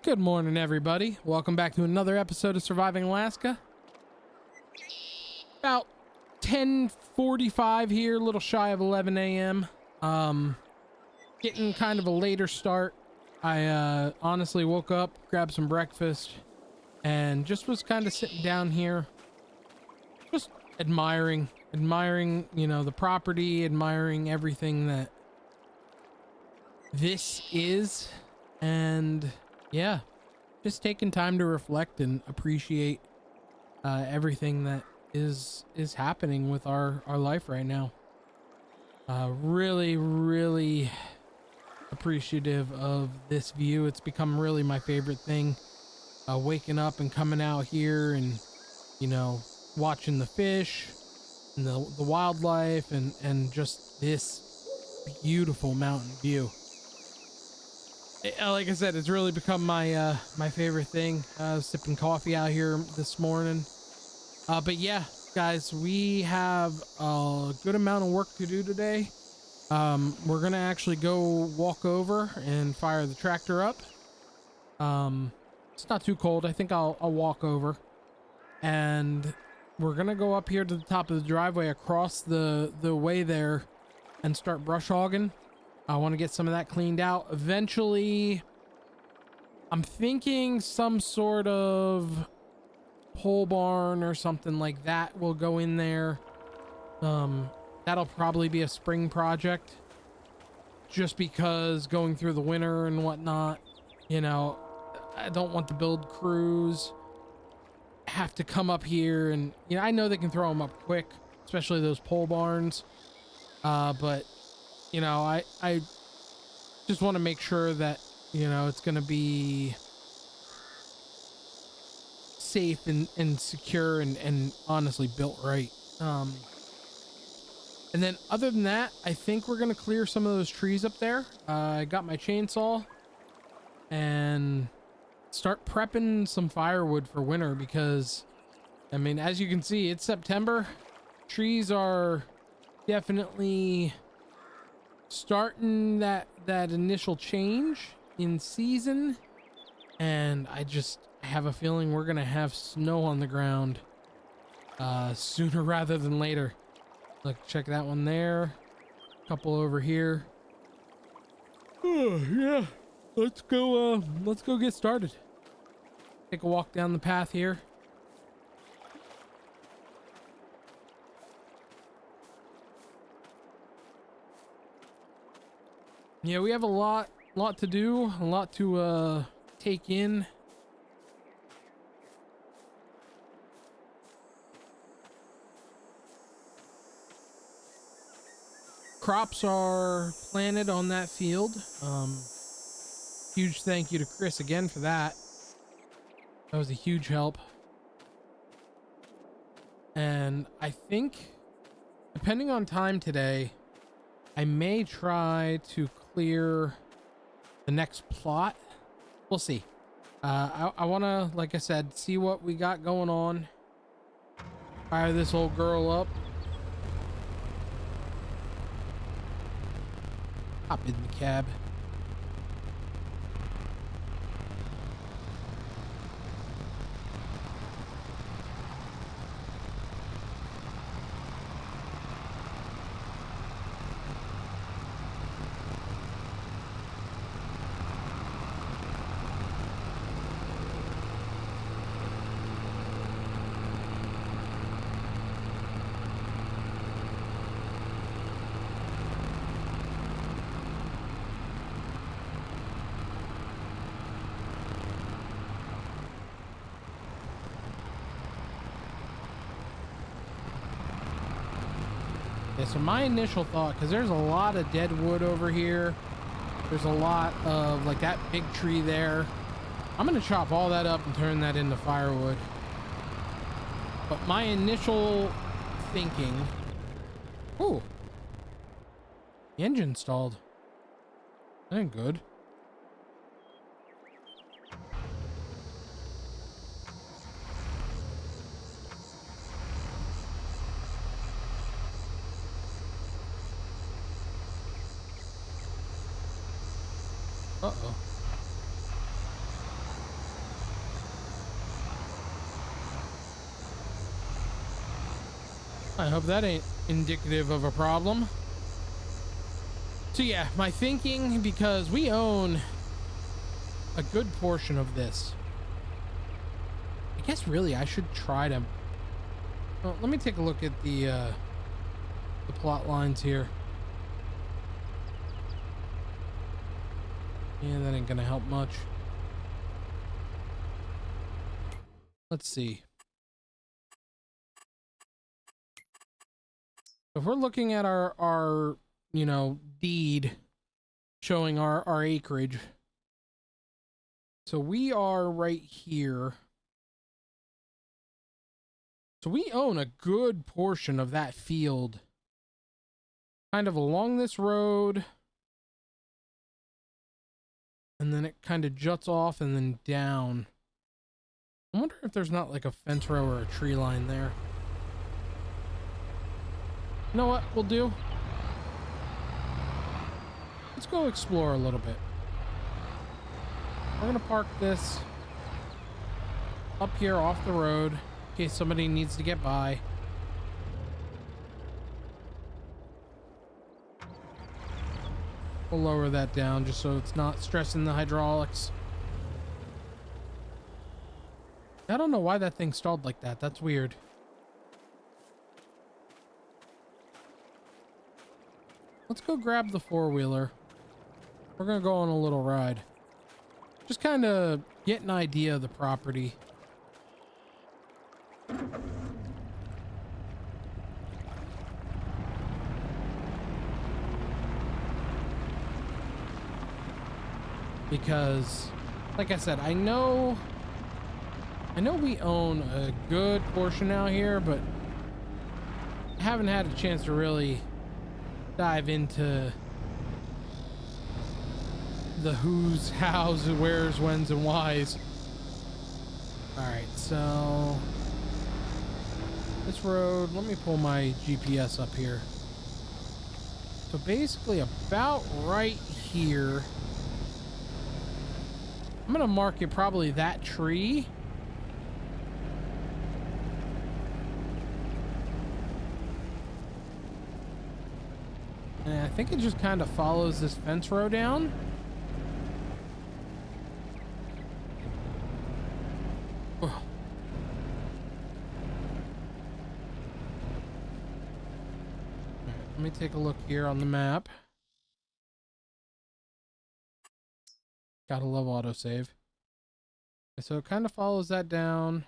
Good morning, everybody. Welcome back to another episode of Surviving Alaska. About 10:45 here, a little shy of 11 a.m. Getting kind of a later start. I honestly woke up, grabbed some breakfast, and just was kind of sitting down here, just admiring, you know, the property, admiring everything that this is, and yeah, just taking time to reflect and appreciate everything that is happening with our life right now. Really appreciative of this view. It's become really my favorite thing. Waking up and coming out here and, you know, watching the fish and the wildlife and just this beautiful mountain view. Like I said, it's really become my my favorite thing. Sipping coffee out here this morning. But yeah, guys, we have a good amount of work to do today. We're gonna actually go walk over and fire the tractor up. It's not too cold. I think I'll walk over, and we're gonna go up here to the top of the driveway across the way there and start brush hogging. I want to get some of that cleaned out. Eventually, I'm thinking some sort of pole barn or something like that will go in there. That'll probably be a spring project, just because going through the winter and whatnot, you know, I don't want the build crews have to come up here, and you know, I know they can throw them up quick, especially those pole barns, but you know, I just want to make sure that, you know, it's going to be safe and secure and honestly built right. And then other than that, I think we're going to clear some of those trees up there. I got my chainsaw and start prepping some firewood for winter, because I mean, as you can see, it's September. Trees are definitely starting that initial change in season, and I have a feeling we're gonna have snow on the ground sooner rather than later. Look, check that one there, couple over here. Oh yeah, let's go get started. Take a walk down the path here. Yeah, we have a lot to do, a lot to take in. Crops are planted on that field. Huge thank you to Chris again for that. That was a huge help. And I think, depending on time today, I may try to clear the next plot. We'll see. I want to, like I said, see what we got going on. Fire this old girl up. Hop in the cab. Yeah, so my initial thought, because there's a lot of dead wood over here, there's a lot of like that big tree there. I'm gonna chop all that up and turn that into firewood. But my initial thinking, ooh, the engine stalled. That ain't good. Uh-oh. I hope that ain't indicative of a problem. So yeah, my thinking, because we own a good portion of this, I guess really I should try to, well, let me take a look at the plot lines here. Yeah, that ain't gonna help much. Let's see. If we're looking at our you know, deed showing our acreage. So we are right here. So we own a good portion of that field. Kind of along this road. And then it kind of juts off and then down. I wonder if there's not like a fence row or a tree line there. You know what we'll do? Let's go explore a little bit. We're gonna park this up here off the road in case somebody needs to get by. We'll lower that down just so it's not stressing the hydraulics. I don't know why that thing stalled like that. That's weird. Let's go grab the four-wheeler. We're gonna go on a little ride. Just kind of get an idea of the property. Because, like I said, I know we own a good portion out here, but I haven't had a chance to really dive into the who's, how's, where's, when's, and why's. Alright, so this road, let me pull my GPS up here. So basically about right here, I'm gonna mark it probably that tree. And I think it just kind of follows this fence row down. Oh. Right, let me take a look here on the map. Gotta love autosave. So it kind of follows that down.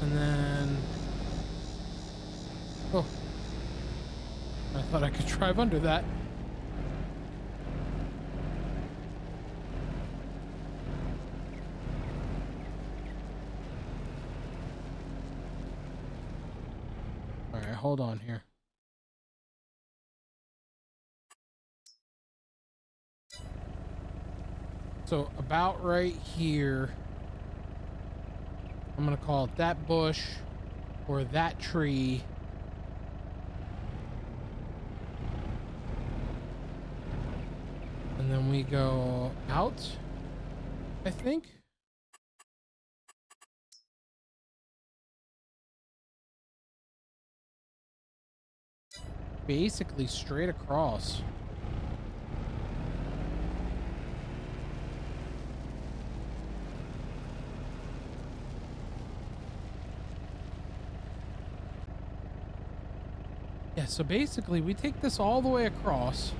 And then... oh. I thought I could drive under that. Alright, hold on here. So about right here, I'm gonna call it that bush or that tree. And then we go out, I think. Basically straight across. Yeah, so basically we take this all the way across.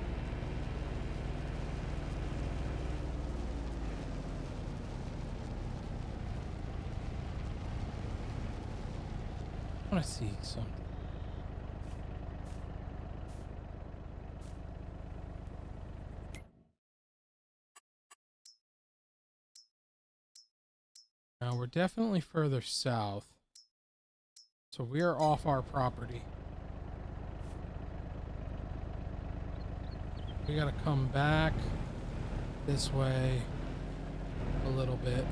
I want to see something. Now we're definitely further south. So we are off our property. We gotta come back this way a little bit.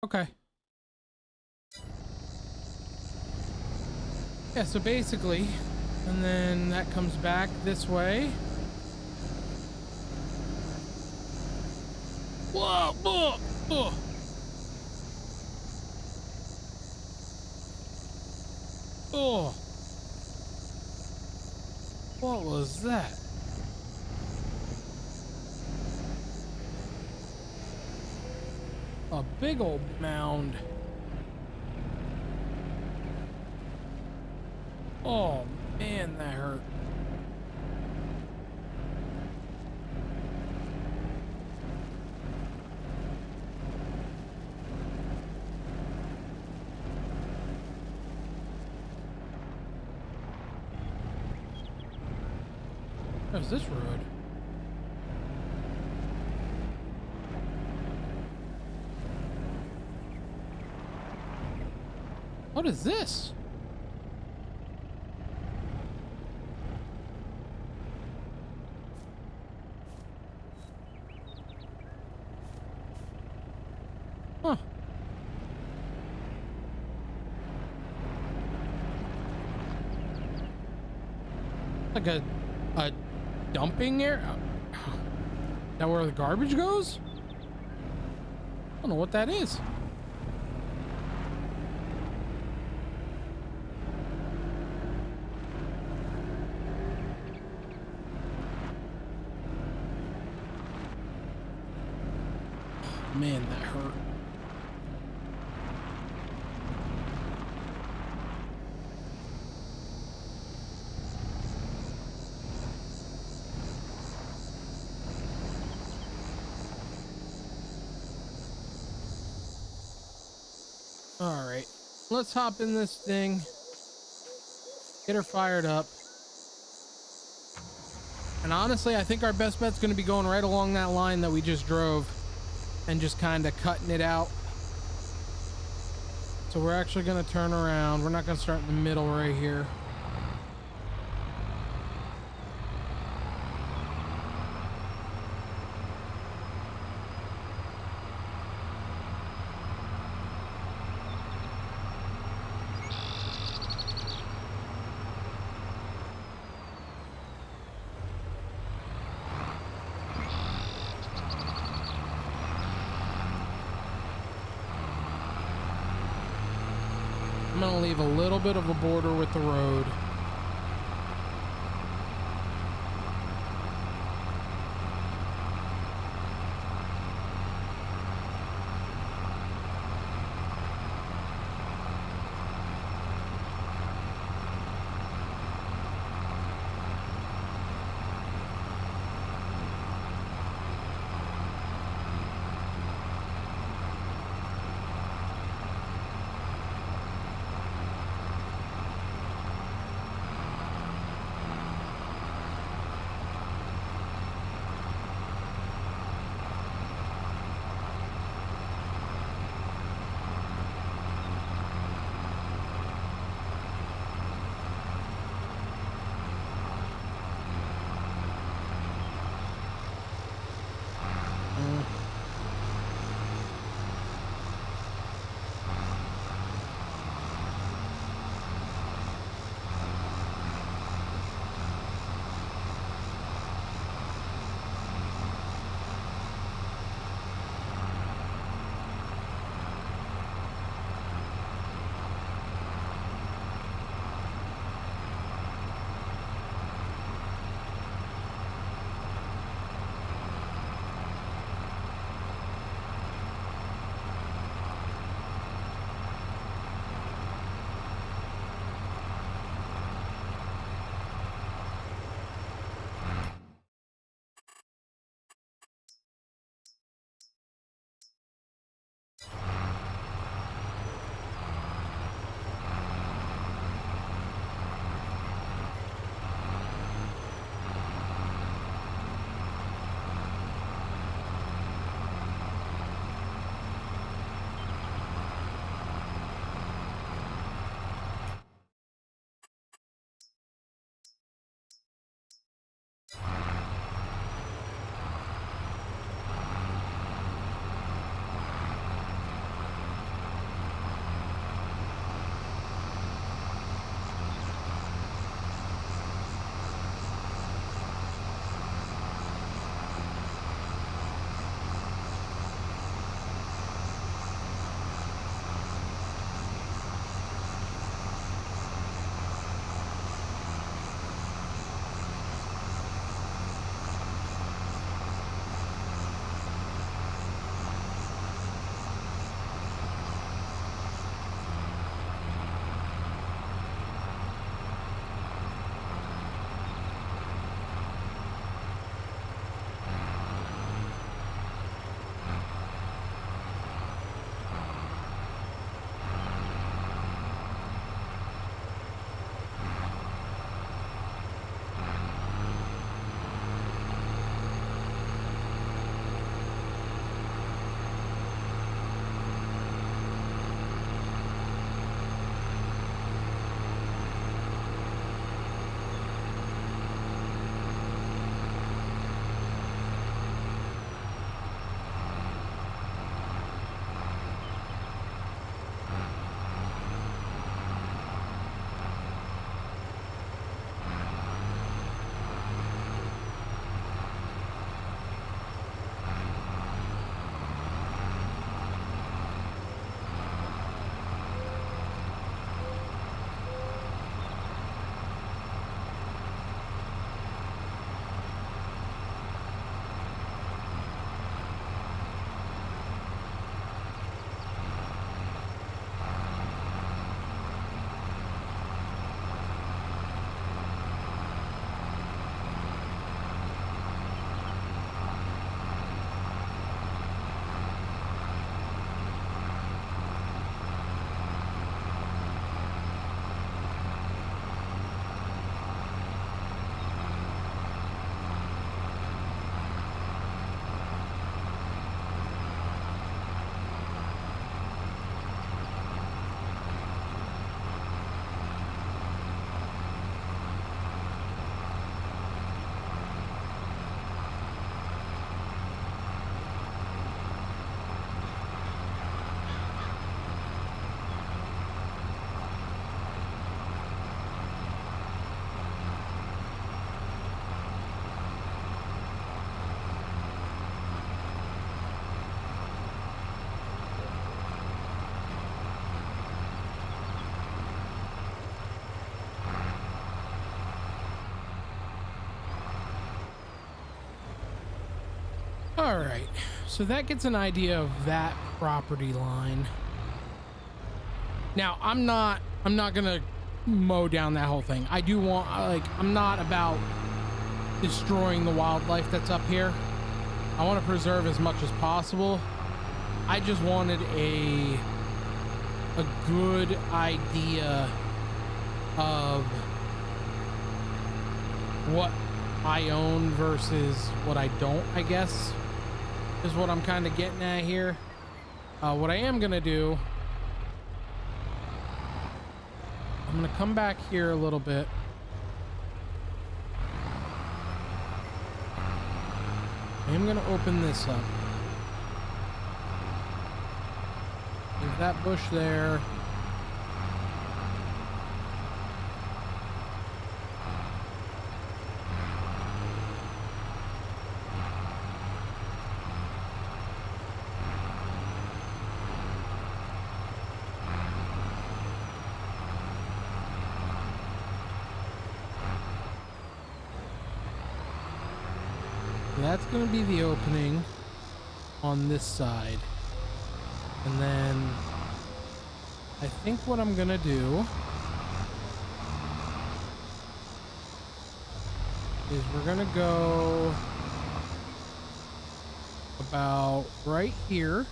Okay. Yeah, so basically, and then that comes back this way. Whoa, whoa, whoa. Oh, what was that? A big old mound. Oh man, that hurt. Where's this road? What is this? Huh. Like a dumping area? Is that where the garbage goes? I don't know what that is. Man, that hurt. All right, let's hop in this thing, get her fired up. And honestly, I think our best bet's going to be going right along that line that we just drove and just kind of cutting it out. So we're actually going to turn around. We're not going to start in the middle right here. I'm going to leave a little bit of a border with the road. All right, so that gets an idea of that property line. Now, I'm not gonna mow down that whole thing. I do want, like, I'm not about destroying the wildlife that's up here. I want to preserve as much as possible. I just wanted a good idea of what I own versus what I don't, I guess, is what I'm kind of getting at here. What I am gonna do, I'm gonna come back here a little bit. I am gonna open this up. Leave that bush there. That's going to be the opening on this side. And then I think what I'm going to do is we're going to go about right here.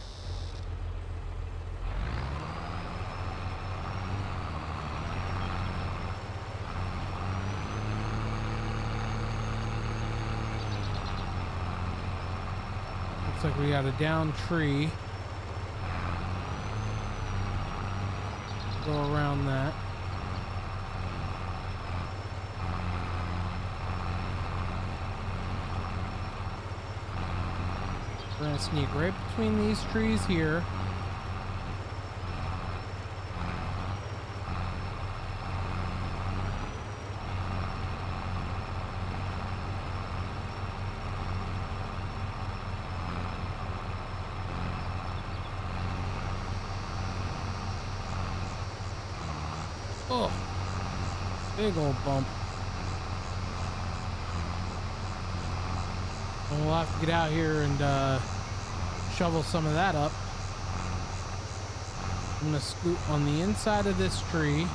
Looks like we got a down tree. Go around that. We're gonna sneak right between these trees here. Oh, big old bump. And we'll have to get out here and shovel some of that up. I'm gonna scoot on the inside of this tree.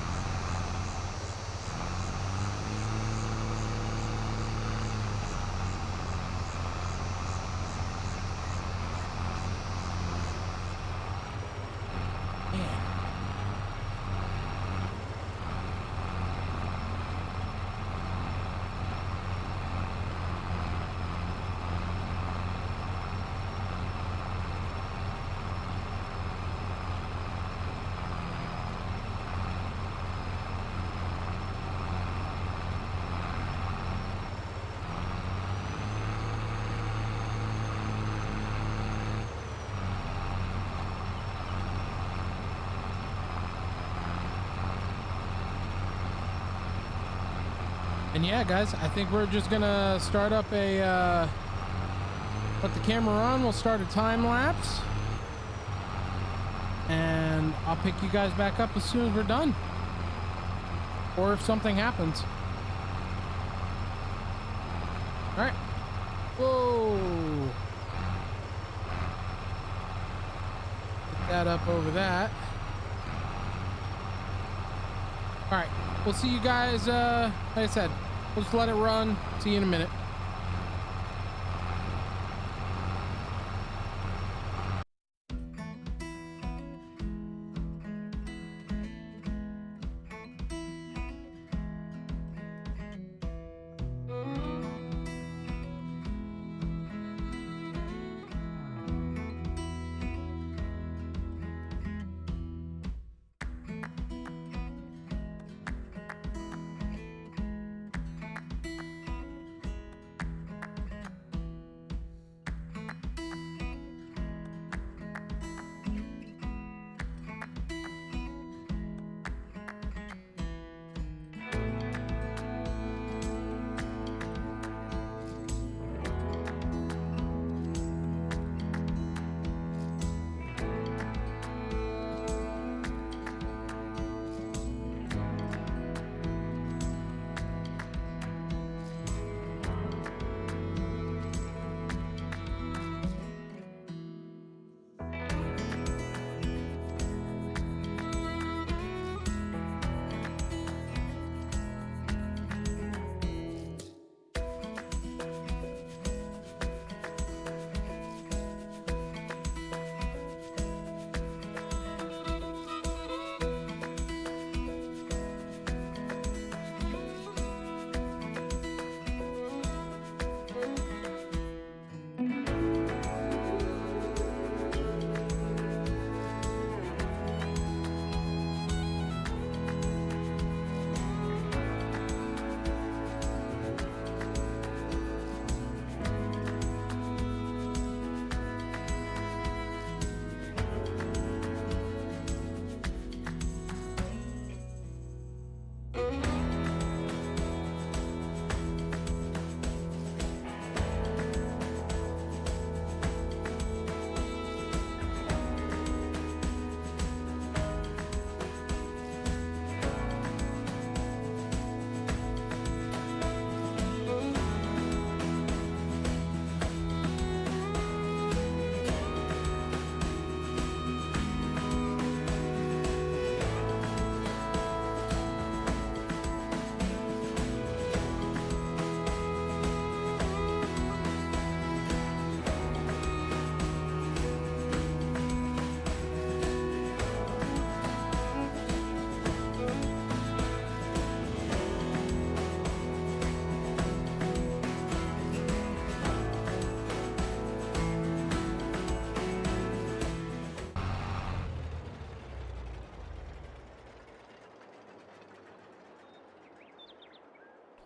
And yeah, guys, I think we're just gonna start up a, put the camera on, we'll start a time lapse. And I'll pick you guys back up as soon as we're done. Or if something happens. All right. Whoa. Put that up over that. All right. We'll see you guys, like I said, we'll just let it run. See you in a minute.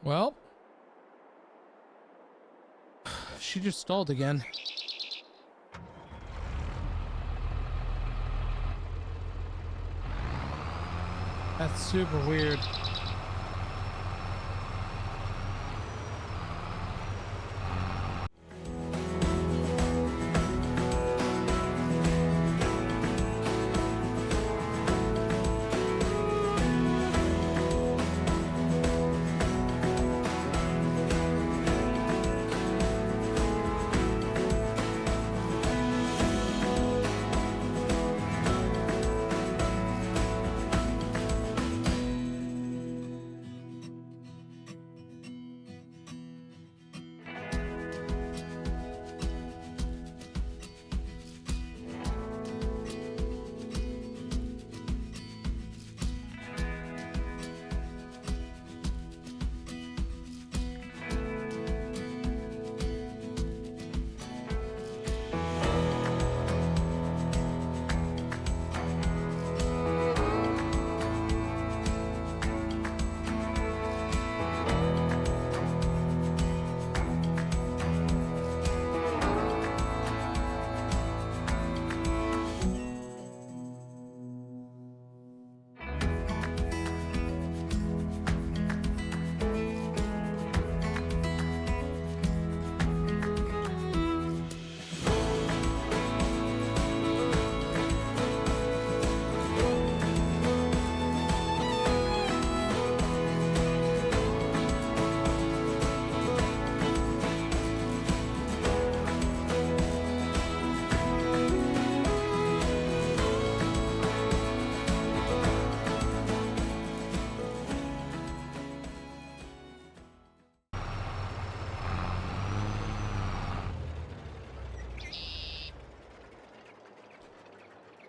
Well, she just stalled again. That's super weird.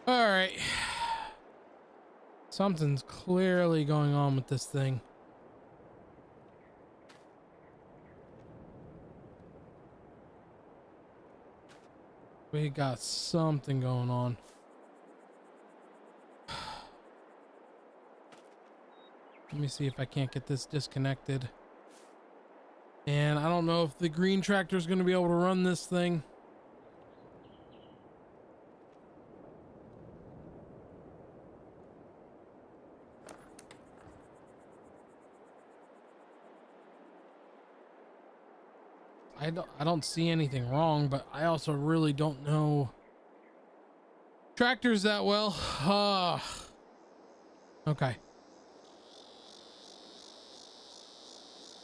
All right. Something's clearly going on with this thing. We got something going on. Let me see if I can't get this disconnected. And I don't know if the green tractor is going to be able to run this thing. I don't see anything wrong, but I also really don't know tractors that well. Okay.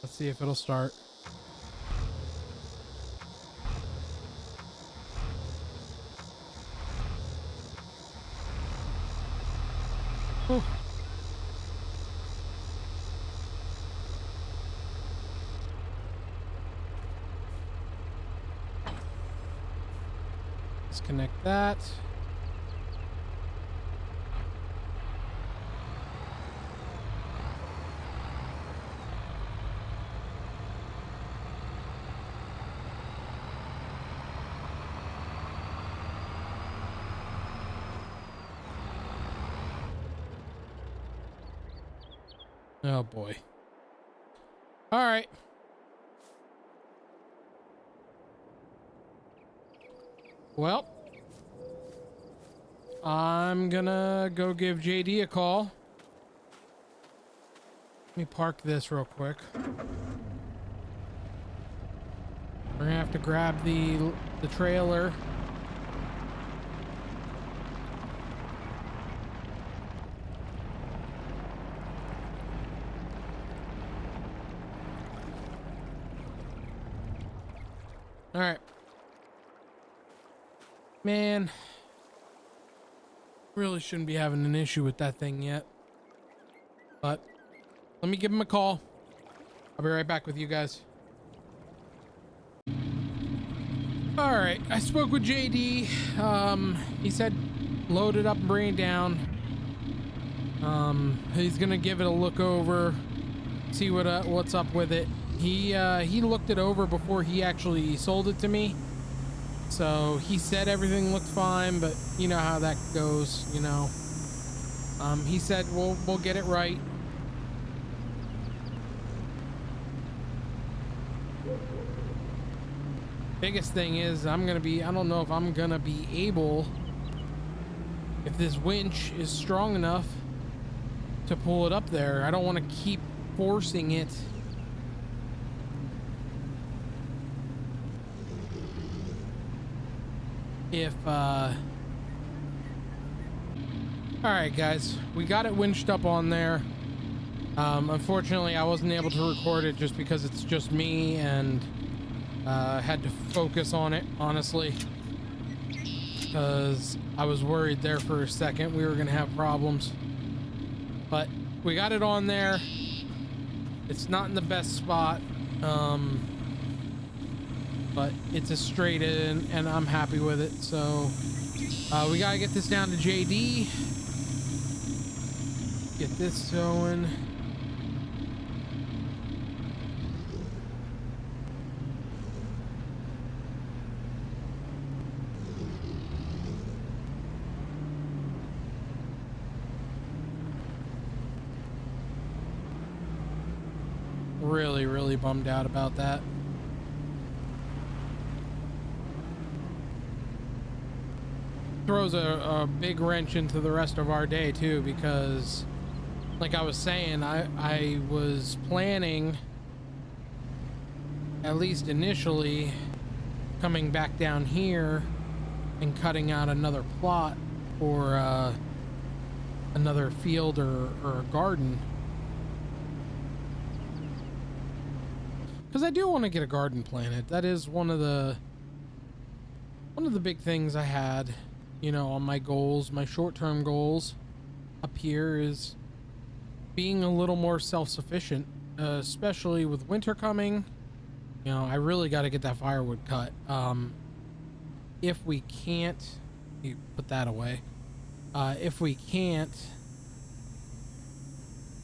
Let's see if it'll start. Ooh. Disconnect that. Oh boy. All right. Well, I'm gonna go give JD a call. Let me park this real quick. We're gonna have to grab the trailer. All right. Man, really shouldn't be having an issue with that thing yet. But let me give him a call. I'll be right back with you guys. All right, I spoke with JD. He said load it up and bring it down. He's gonna give it a look over, see what's up with it. He looked it over before he actually sold it to me. So he said everything looked fine, but you know how that goes, you know. He said we'll get it right. Biggest thing is I don't know if I'm gonna be able, if this winch is strong enough to pull it up there. I don't want to keep forcing it. If all right guys, we got it winched up on there. Unfortunately I wasn't able to record it just because it's just me, and had to focus on it honestly, because I was worried there for a second we were gonna have problems. But we got it on there. It's not in the best spot, but it's a straight in and I'm happy with it. So we gotta get this down to JD, get this going. Really bummed out about that. Throws a big wrench into the rest of our day too, because like I was saying, I was planning, at least initially, coming back down here and cutting out another plot or another field or a garden. Because I do want to get a garden planted. That is one of the big things I had, you know, on my goals, my short-term goals up here, is being a little more self-sufficient, especially with winter coming. You know, I really got to get that firewood cut. If we can't, you put that away. If we can't,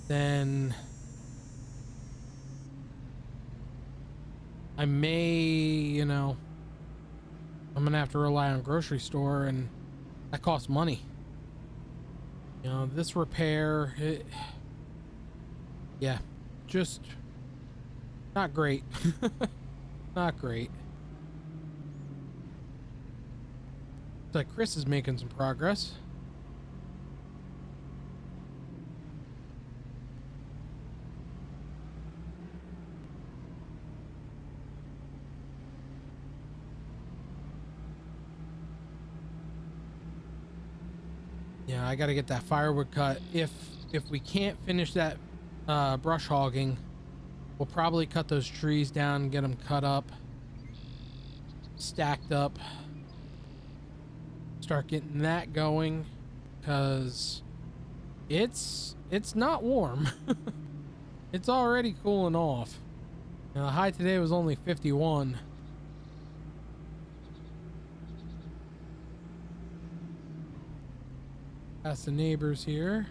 then I may, you know, I'm gonna have to rely on grocery store, and that costs money. You know, this repair, yeah, just not great. Not great. It's like Chris is making some progress. Yeah, I got to get that firewood cut. If we can't finish that brush hogging, we'll probably cut those trees down and get them cut up, stacked up, start getting that going, because it's not warm. It's already cooling off. Now, the high today was only 51. Past the neighbors here.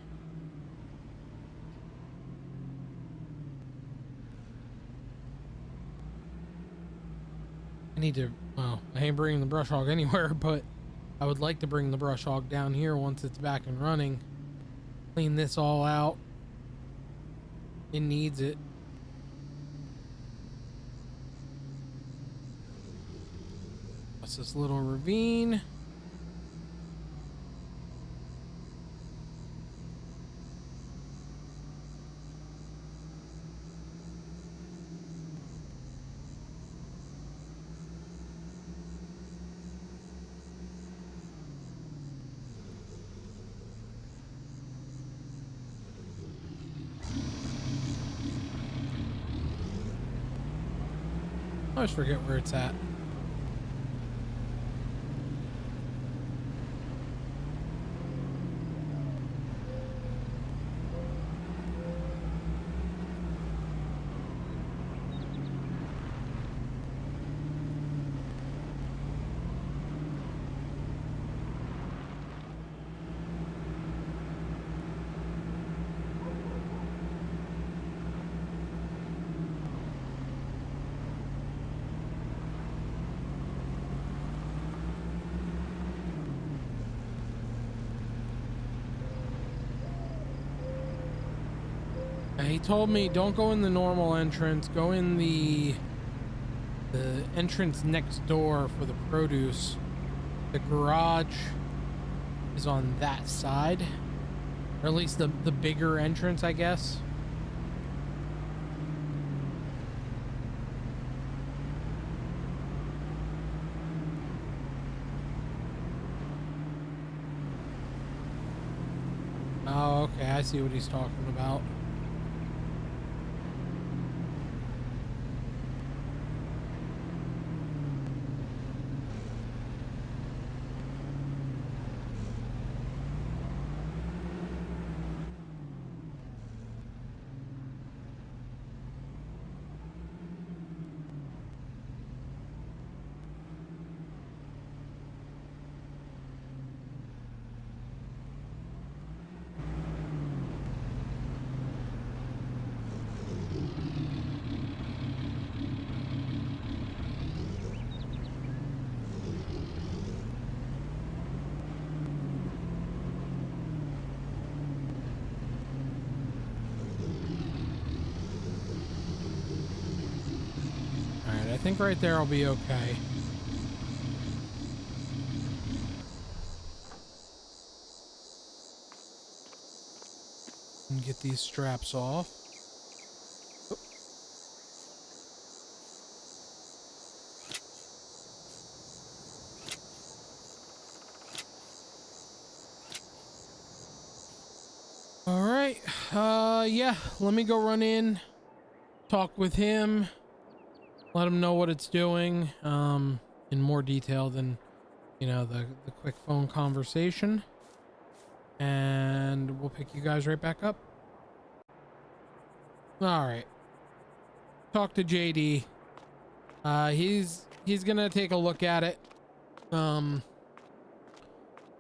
I need to, well, I ain't bringing the brush hog anywhere, but I would like to bring the brush hog down here once it's back and running. Clean this all out. It needs it. What's this little ravine? I always forget where it's at. He told me don't go in the normal entrance, go in the the entrance next door for the produce. The garage is on that side, or at least the bigger entrance, I guess. Oh, okay, I see what he's talking about. I think right there I'll be okay. And get these straps off. All right. Yeah, let me go run in, talk with him, let him know what it's doing, in more detail than, you know, the quick phone conversation. And we'll pick you guys right back up. All right. Talk to JD. He's gonna take a look at it.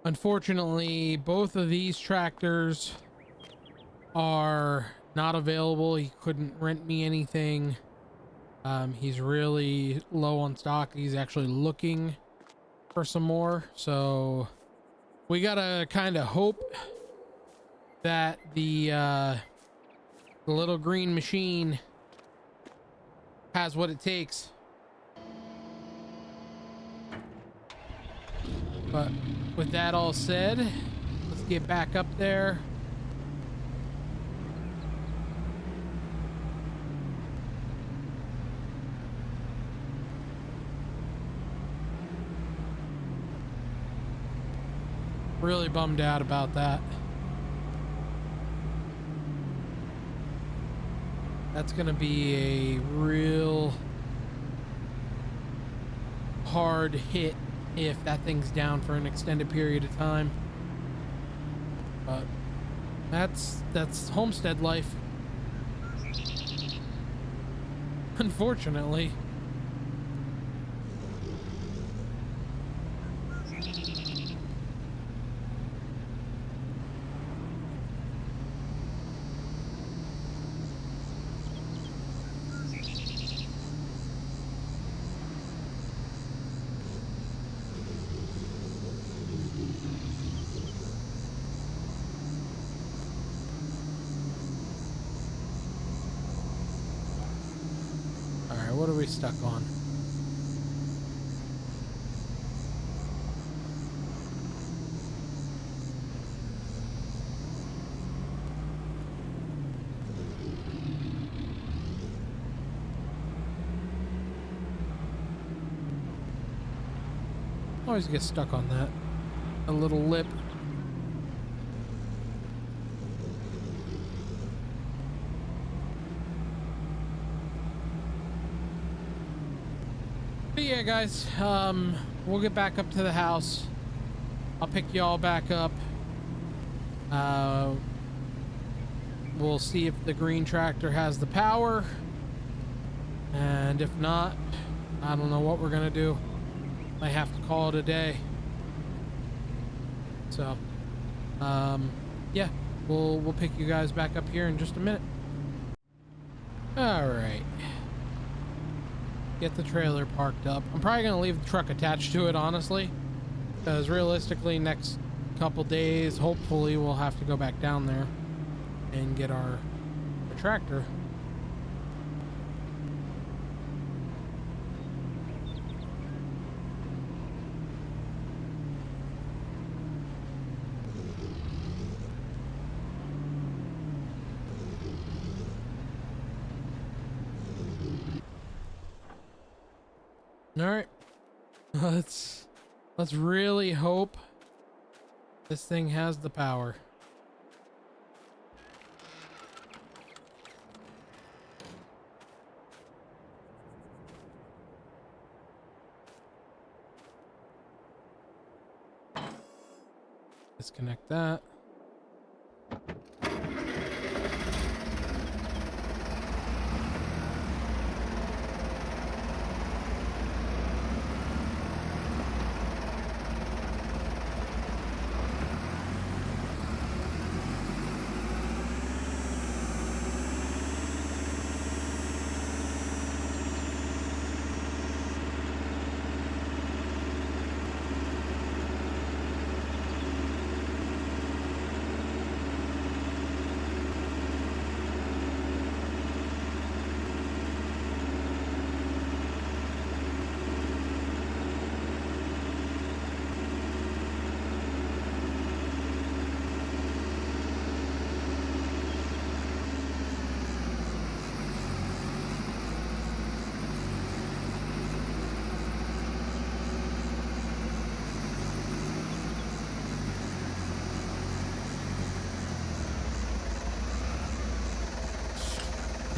Unfortunately, both of these tractors are not available. He couldn't rent me anything. He's really low on stock. He's actually looking for some more, so we gotta kind of hope that the little green machine has what it takes. But with that all said, let's get back up there. Really bummed out about that. That's gonna be a real hard hit if that thing's down for an extended period of time. But that's Homestead life. Unfortunately. What are we stuck on? Always get stuck on that. A little lip. But yeah, guys, we'll get back up to the house. I'll pick y'all back up. We'll see if the green tractor has the power. And if not, I don't know what we're gonna do. Might have to call it a day. So, yeah, we'll pick you guys back up here in just a minute. All right. Get the trailer parked up. I'm probably gonna leave the truck attached to it, honestly, because realistically next couple days hopefully we'll have to go back down there and get our tractor. All right. Let's really hope this thing has the power. Disconnect that.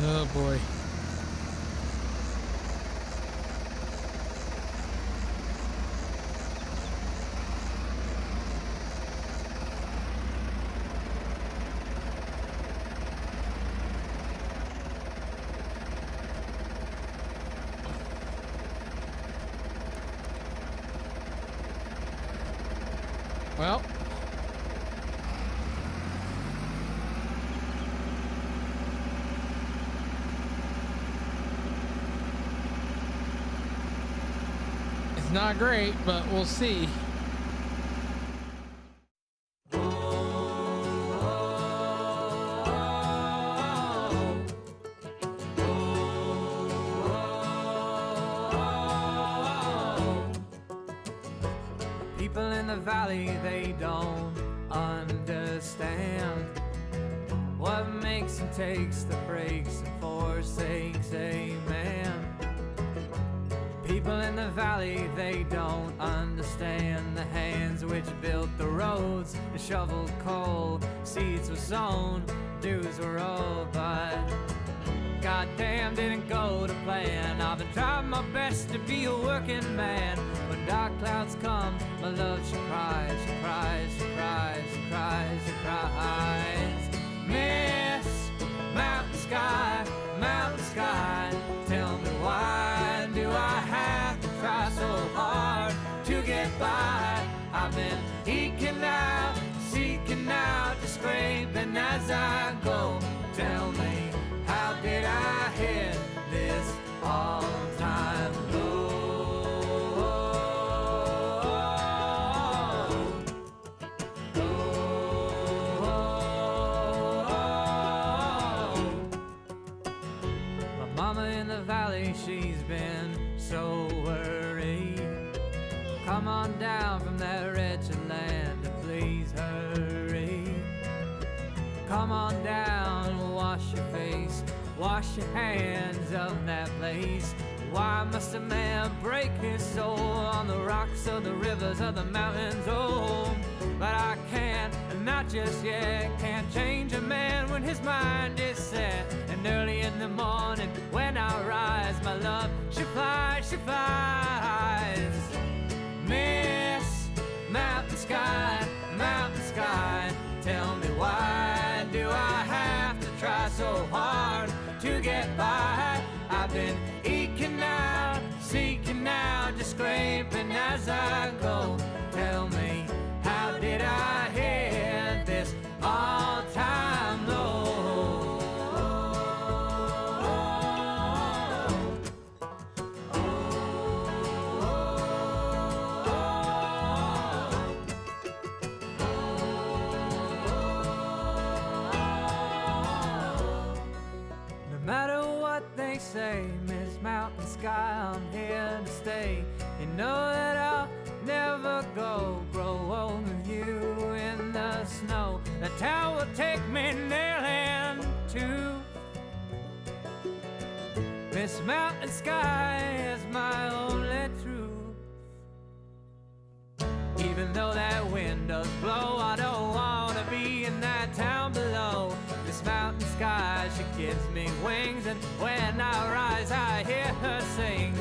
Oh boy. Well, it's not great, but we'll see. People in the valley, they don't understand what makes and takes the breaks and forsakes a man. People in the valley, they don't understand the hands which built the roads and shoveled coal. Seeds were sown, dews were rolled, but goddamn didn't go to plan. I've been trying my best to be a working man. When dark clouds come, my love, she cries, she cries, she cries, she cries, she cries. Miss mountain sky, tell me why do I have to try so hard to get by? I've been eking out, seeking out, just scraping as I go. Tell me, how did I hit this all-time low? My mama in the valley, she's been so worried. Come on down from that wretched land and please hurry. Come on down, wash your face, wash your hands of that place. Why must a man break his soul on the rocks of the rivers of the mountains? Oh, but I can't, not just yet. Can't change a man when his mind is set. And early in the morning when I rise, my love, she flies, she flies. Miss mountain sky, tell me why do I have to try so hard to get by? I've been eking out, seeking out, just scraping as I go. Tell me, how did I hit this all-time low? No matter what they say, Miss Mountain Sky, I'm here to stay. You know that I'll never grow old with you in the snow. The town will take me nail and tooth. Miss Mountain Sky is my only Even though that wind does blow, I don't wanna be in that town below. This mountain sky, she gives me wings, and when I rise, I hear her sing.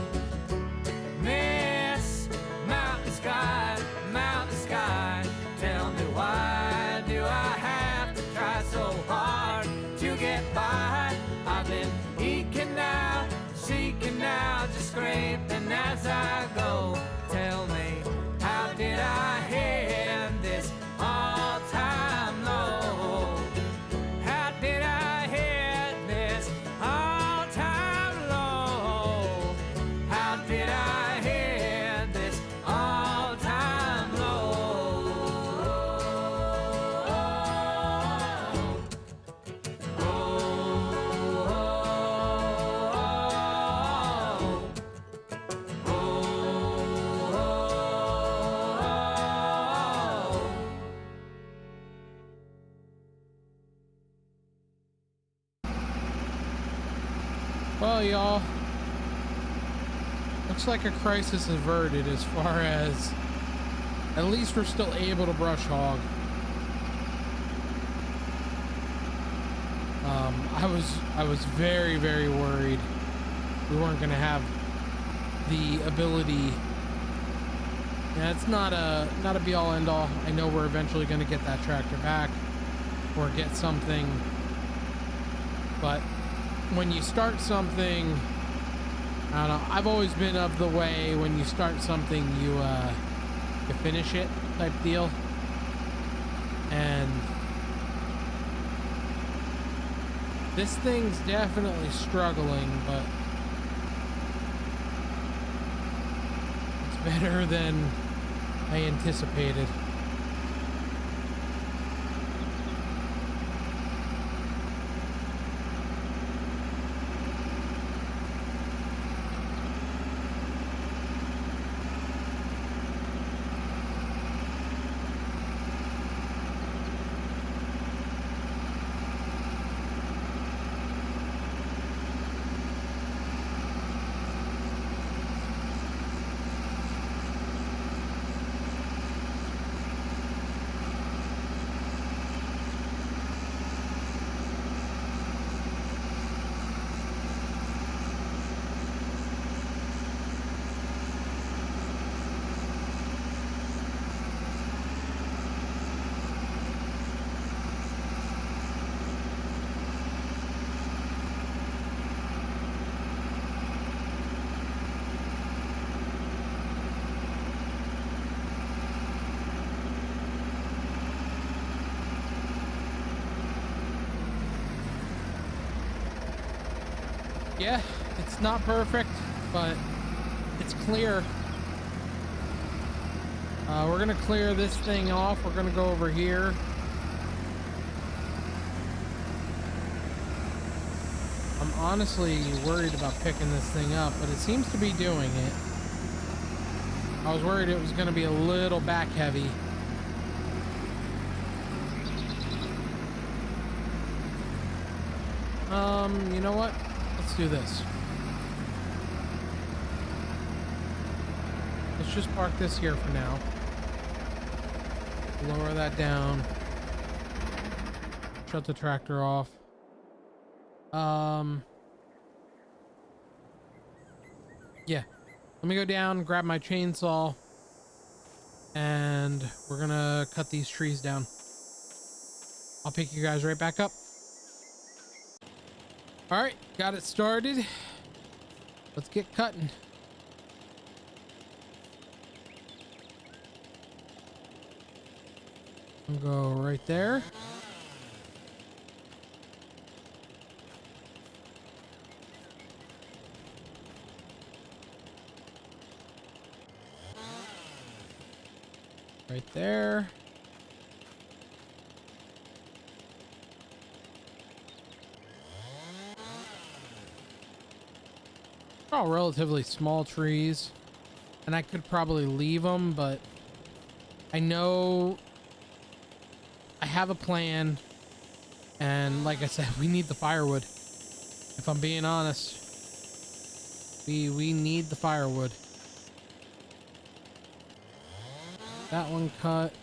Miss mountain sky, tell me why do I have to try so hard to get by? I've been eking out, seeking out, just scraping as I go. Tell me, how did I hit this all-time low? How did I hit this all-time low? How did I hit this all-time low? Well, y'all, looks like a crisis averted as far as at least we're still able to brush hog. I was very, very worried we weren't going to have the ability. Yeah, it's not a be all end all. I know we're eventually going to get that tractor back or get something, but when you start something, I don't know, I've always been of the way when you start something you finish it type deal. And this thing's definitely struggling, but it's better than I anticipated. Yeah, it's not perfect, but it's clear. We're gonna clear this thing off. We're gonna go over here. I'm honestly worried about picking this thing up, but it seems to be doing it. I was worried it was gonna be a little back heavy. You know what? Let's do this. Let's just park this here for now. Lower that down. Shut the tractor off. Yeah. Let me go down, grab my chainsaw, and we're gonna cut these trees down. I'll pick you guys right back up. All right, got it started. Let's get cutting. I'll go right there. Right there. All relatively small trees, and I could probably leave them, but I know I have a plan, and like I said, we need the firewood. If I'm being honest, we need the firewood. That one cut.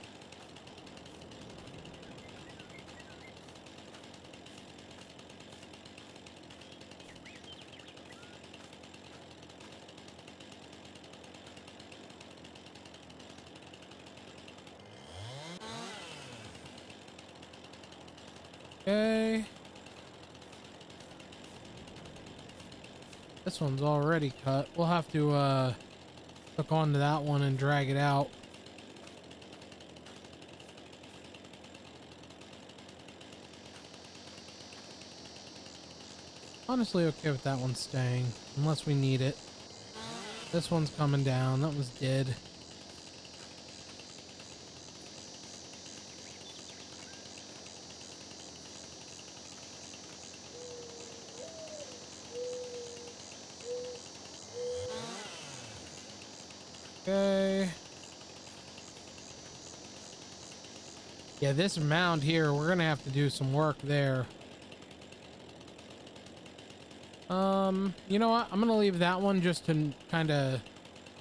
Okay. This one's already cut. We'll have to hook onto that one and drag it out. Honestly okay with that one staying, unless we need it. This one's coming down. That was dead. Okay. Yeah, this mound here, we're gonna have to do some work there. You know what? I'm gonna leave that one just to kind of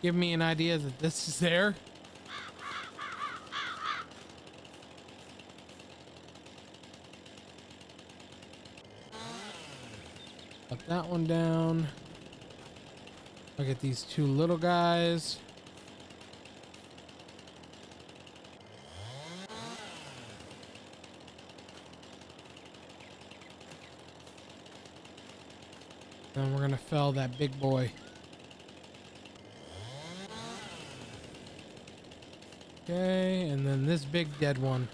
give me an idea that this is there. Put that one down. I'll get these two little guys. And we're gonna fell that big boy. Okay, and then this big dead one,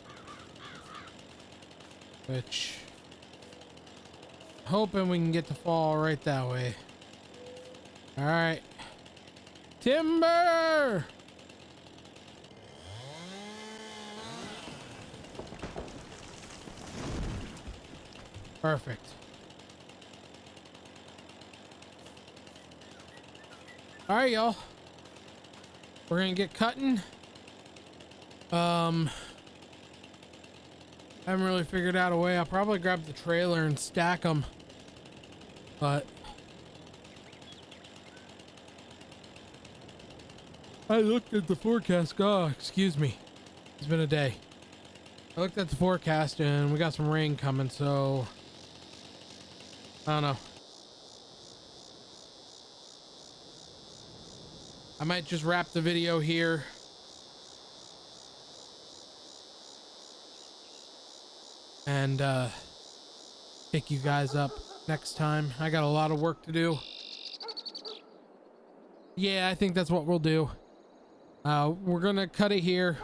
which hoping we can get to fall right that way. All right, timber. Perfect. All right, y'all. We're gonna get cutting. I haven't really figured out a way. I'll probably grab the trailer and stack them, but I looked at the forecast. Oh, excuse me. It's been a day. I looked at the forecast and we got some rain coming, so I don't know. I might just wrap the video here. And pick you guys up next time. I got a lot of work to do. Yeah, I think that's what we'll do. We're gonna cut it here.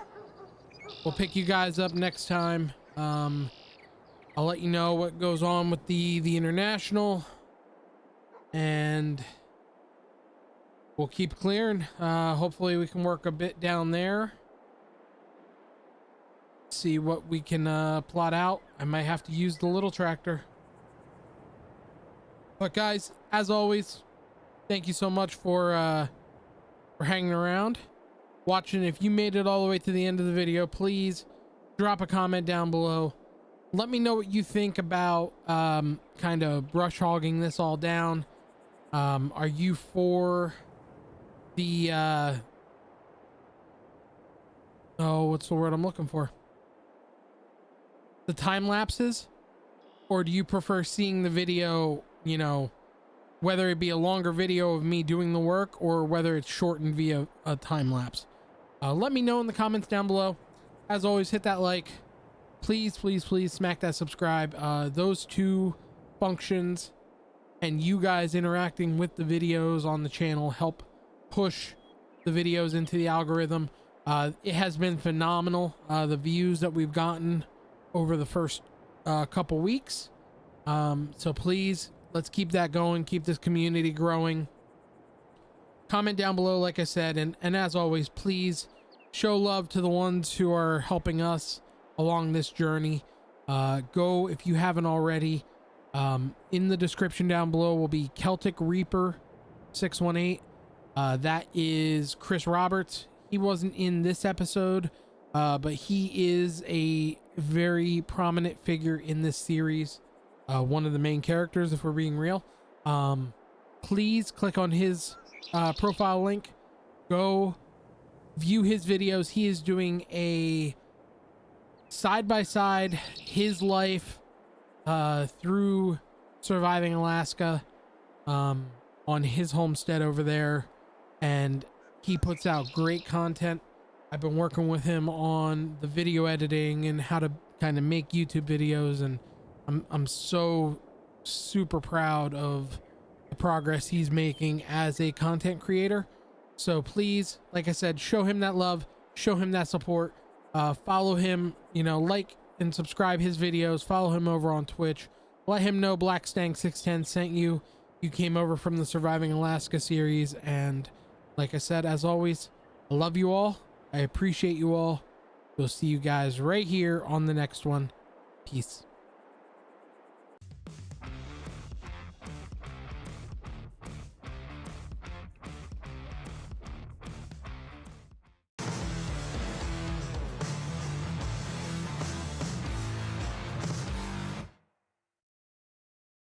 We'll pick you guys up next time. I'll let you know what goes on with the international, and we'll keep clearing. Hopefully we can work a bit down there. See what we can plot out. I might have to use the little tractor. But guys, as always, thank you so much for hanging around, watching. If you made it all the way to the end of the video, please drop a comment down below. Let me know what you think about kind of brush hogging this all down. Are you for the oh, what's the word I'm looking for? The time lapses? Or do you prefer seeing the video, you know, whether it be a longer video of me doing the work or whether it's shortened via a time lapse? Let me know in the comments down below. As always, hit that like. Please, please, please smack that subscribe. Those two functions and you guys interacting with the videos on the channel help push the videos into the algorithm. It has been phenomenal, the views that we've gotten over the first couple weeks. So please, let's keep that going, keep this community growing. Comment down below, like I said, and as always, please show love to the ones who are helping us along this journey. Go, if you haven't already, in the description down below will be Celtic Reaper 618. That is Chris Roberts. He wasn't in this episode, but he is a very prominent figure in this series, one of the main characters, if we're being real. Please click on his profile link, go view his videos. He is doing a side by side his life through surviving Alaska on his homestead over there, and he puts out great content. I've been working with him on the video editing and how to kind of make YouTube videos, and I'm so super proud of the progress he's making as a content creator. So please, like I said, show him that love, show him that support, follow him, you know, like and subscribe his videos, follow him over on Twitch, let him know Black Stang 610 sent you. You came over from the Surviving Alaska series, and like I said, as always, I love you all. I appreciate you all. We'll see you guys right here on the next one. Peace.